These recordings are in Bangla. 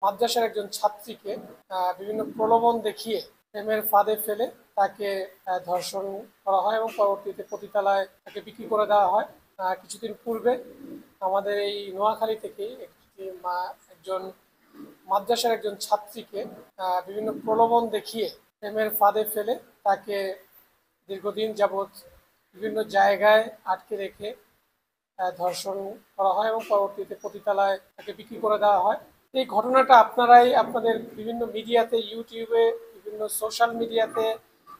মাদ্রাসার একজন ছাত্রীকে বিভিন্ন প্রলোভন দেখিয়ে প্রেমের ফাঁদে ফেলে তাকে ধর্ষণ করা হয় এবং পরবর্তীতে পতিতালয়ে তাকে বিক্রি করে দেওয়া হয়। কিছুদিন পূর্বে আমাদের এই নোয়াখালী থেকে একজন মাদ্রাসার একজন ছাত্রীকে বিভিন্ন প্রলোভন দেখিয়ে প্রেমের ফাঁদে ফেলে তাকে দীর্ঘদিন যাবৎ বিভিন্ন জায়গায় আটকে রেখে ধর্ষণ করা হয় এবং পরবর্তীতে পতিতালয়ে তাকে বিক্রি করে দেওয়া হয়। এই ঘটনাটা আপনারাই আপনাদের বিভিন্ন মিডিয়াতে, ইউটিউবে, বিভিন্ন সোশ্যাল মিডিয়াতে,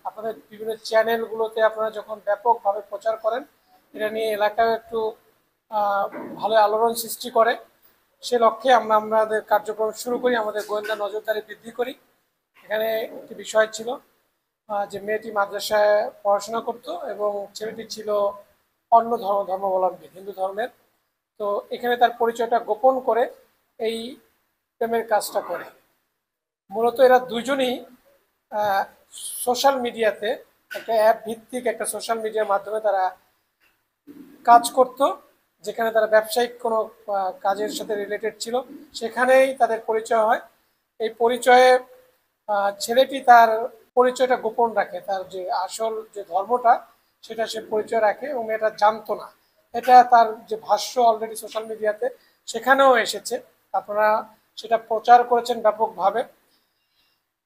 আপনাদের বিভিন্ন চ্যানেলগুলোতে আপনারা যখন ব্যাপকভাবে প্রচার করেন, এটা নিয়ে এলাকায় একটু ভালো আলোড়ন সৃষ্টি করে। সে লক্ষ্যে আমরা আমাদের কার্যক্রম শুরু করি, আমাদের গোয়েন্দা নজরদারি বৃদ্ধি করি। এখানে একটি বিষয় ছিল যে মেয়েটি মাদ্রাসায় পড়াশোনা করত এবং ছেলেটি ছিল অন্য ধর্মাবলম্বী, হিন্দু ধর্মের। তো এখানে তার পরিচয়টা গোপন করে এই প্রেমের কাজটা করে। মূলত এরা দুজনেই সোশ্যাল মিডিয়াতে একটা অ্যাপ ভিত্তিক একটা সোশ্যাল মিডিয়ার মাধ্যমে তারা কাজ করত, যেখানে তারা ব্যবসায়িক কোনো কাজের সাথে রিলেটেড ছিল। সেখানেই তাদের পরিচয় হয়। এই পরিচয়ে ছেলেটি তার পরিচয়টা গোপন রাখে, তার যে আসল যে ধর্মটা সেটা সে পরিচয় রাখে এবং এটা জানতো না। এটা তার যে ভাষ্য অলরেডি সোশ্যাল মিডিয়াতে সেখানেও এসেছে, আপনারা সেটা প্রচার করেছেন ব্যাপকভাবে।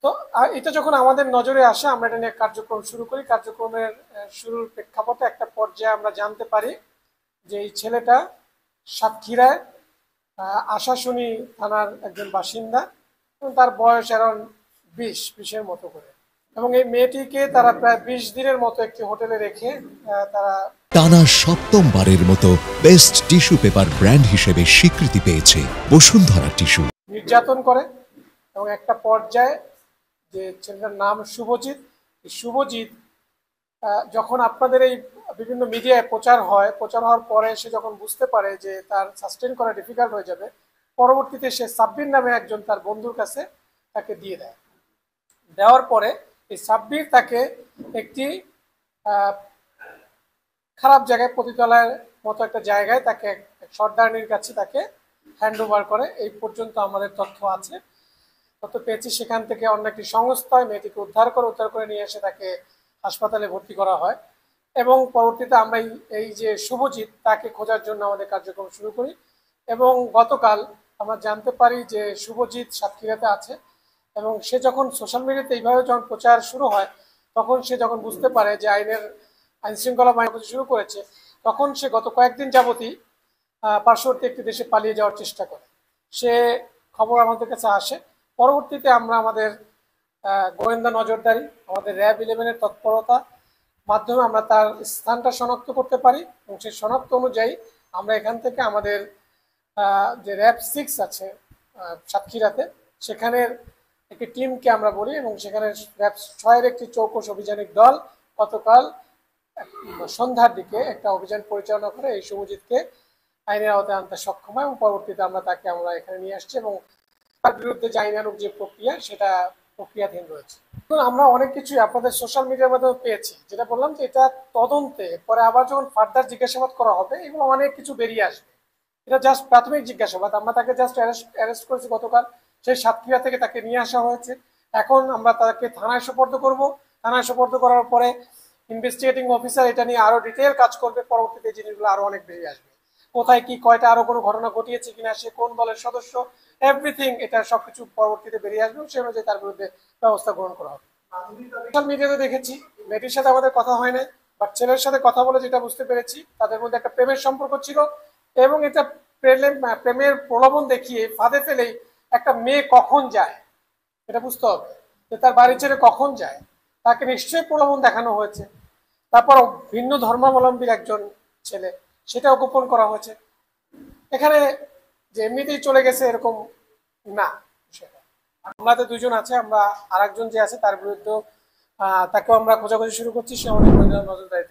তো এটা যখন আমাদের নজরে আসে, আমরা এটা নিয়ে কার্যক্রম শুরু করি। কার্যক্রমের শুরুর প্রেক্ষাপটে একটা পর্যায়ে আমরা জানতে পারি যে এই ছেলেটা সাতক্ষীরায় আশাশুনি থানার একজন বাসিন্দা এবং তার বয়স অ্যারাউন্ড 20-20-এর মতো করে। এবং এই মেয়েটিকে তারা প্রায় 20 দিনের মতো একটি হোটেলে রেখে তারা টানা সপ্তমবারের মতো বেস্ট টিস্যু পেপার ব্র্যান্ড হিসেবে স্বীকৃতি পেয়েছে বসুন্ধরা টিস্যু। নির্যাতন করে এবং একটা পর্যায়ে, যে ছেলেটার নাম শুভজিৎ, এই শুভজিৎ যখন আপনাদের এই বিভিন্ন মিডিয়ায় প্রচার হওয়ার পরে সে যখন বুঝতে পারে যে তার সাস্টেন করা ডিফিকাল্ট হয়ে যাবে, পরবর্তীতে সে সাব্বির নামে একজন তার বন্ধুর কাছে তাকে দিয়ে দেয়। দেওয়ার পরে এই সাব্বির তাকে একটি খারাপ জায়গায়, পতিতালয়ের মতো একটা জায়গায় তাকে সর্দারনির কাছে তাকে হ্যান্ড ওভার করে। এই পর্যন্ত আমাদের তথ্য আছে, তথ্য পেয়েছি। সেখান থেকে অন্য একটি সংস্থায় মেয়েটিকে উদ্ধার করে নিয়ে এসে তাকে হাসপাতালে ভর্তি করা হয় এবং পরবর্তীতে আমরা এই যে শুভজিৎ, তাকে খোঁজার জন্য আমাদের কার্যক্রম শুরু করি। এবং গতকাল আমরা জানতে পারি যে শুভজিৎ সাতক্ষীরাতে আছে এবং সে যখন সোশ্যাল মিডিয়াতে এইভাবে যখন প্রচার শুরু হয়, তখন সে যখন বুঝতে পারে যে আইন শৃঙ্খলা বাহিনী শুরু করেছে, তখন সে গত কয়েকদিন যাবতই পার্শ্ববর্তী একটি দেশে পালিয়ে যাওয়ার চেষ্টা করে। সে খবর আমাদের কাছে আসে। পরবর্তীতে আমরা আমাদের গোয়েন্দা নজরদারি, আমাদের র্যাব 11-এর তৎপরতা মাধ্যমে আমরা তার স্থানটা শনাক্ত করতে পারি এবং সেই শনাক্ত অনুযায়ী আমরা এখান থেকে আমাদের যে র্যাব 6 আছে সাতক্ষীরাতে, সেখানের একটি টিমকে আমরা বলি এবং সেখানে র্যাব 6-এর একটি চৌকস অভিযানিক দল গতকাল সন্ধ্যার দিকে একটা অভিযান পরিচালনা করে এই শুভজিৎকে আইনের আওতায় আনতে সক্ষম হয় এবং পরবর্তীতে আমরা এখানে নিয়ে আসছি এবং তার বিরুদ্ধে যে আইনানুগ যে প্রক্রিয়া, সেটা প্রক্রিয়াধীন রয়েছে। আমরা অনেক কিছুই আপনাদের সোশ্যাল মিডিয়ার মাধ্যমে পেয়েছি, যেটা বললাম যে এটা তদন্তে পরে আবার যখন ফার্দার জিজ্ঞাসাবাদ করা হবে, এগুলো অনেক কিছু বেরিয়ে আসবে। এটা জাস্ট প্রাথমিক জিজ্ঞাসাবাদ। আমরা তাকে জাস্ট অ্যারেস্ট করেছি গতকাল, সেই সাতক্ষীরা থেকে তাকে নিয়ে আসা হয়েছে। এখন আমরা তাকে থানায় সোপর্দ করব। থানায় সোপর্দ করার পরে ইনভেস্টিগেটিং অফিসার এটা নিয়ে আরো ডিটেইল কাজ করবে। পরবর্তীতে জিনিসগুলো আরো অনেক বেরিয়ে আসবে, কোথায় কি কয়টা আরো কোনো ঘটনা ঘটিয়েছে কিনা, সে কোন দলের সদস্য, এভরিথিং, এটা সবকিছু পরবর্তীতে বেরিয়ে আসবে। সে অনুযায়ী তার বিরুদ্ধে ব্যবস্থা গ্রহণ করা হবে। সোশ্যাল মিডিয়াতে দেখেছি মেয়েটির সাথে আমাদের কথা হয় না, বাট ছেলের সাথে কথা বলে যেটা বুঝতে পেরেছি, তাদের মধ্যে একটা প্রেমের সম্পর্ক ছিল এবং এটা প্রেমের প্রলোভন দেখিয়ে ফাঁদে ফেলেই একটা মেয়ে কখন যায় এটা বুঝতে হবে, যে তার বাড়ি ছেড়ে কখন যায়। তাকে নিশ্চয়ই প্রলোভন দেখানো হয়েছে। তারপর ভিন্ন ধর্মাবলম্বীর একজন ছেলে, সেটাও গোপন করা হয়েছে। এখানে যে এমনিতেই চলে গেছে এরকম না। আমরা তো 2জন আছে, আমরা আরেকজন যে আছে তার বিরুদ্ধে তাকেও আমরা খোঁজাখুঁজি শুরু করছি, সে আমাদের নজরদারিতে।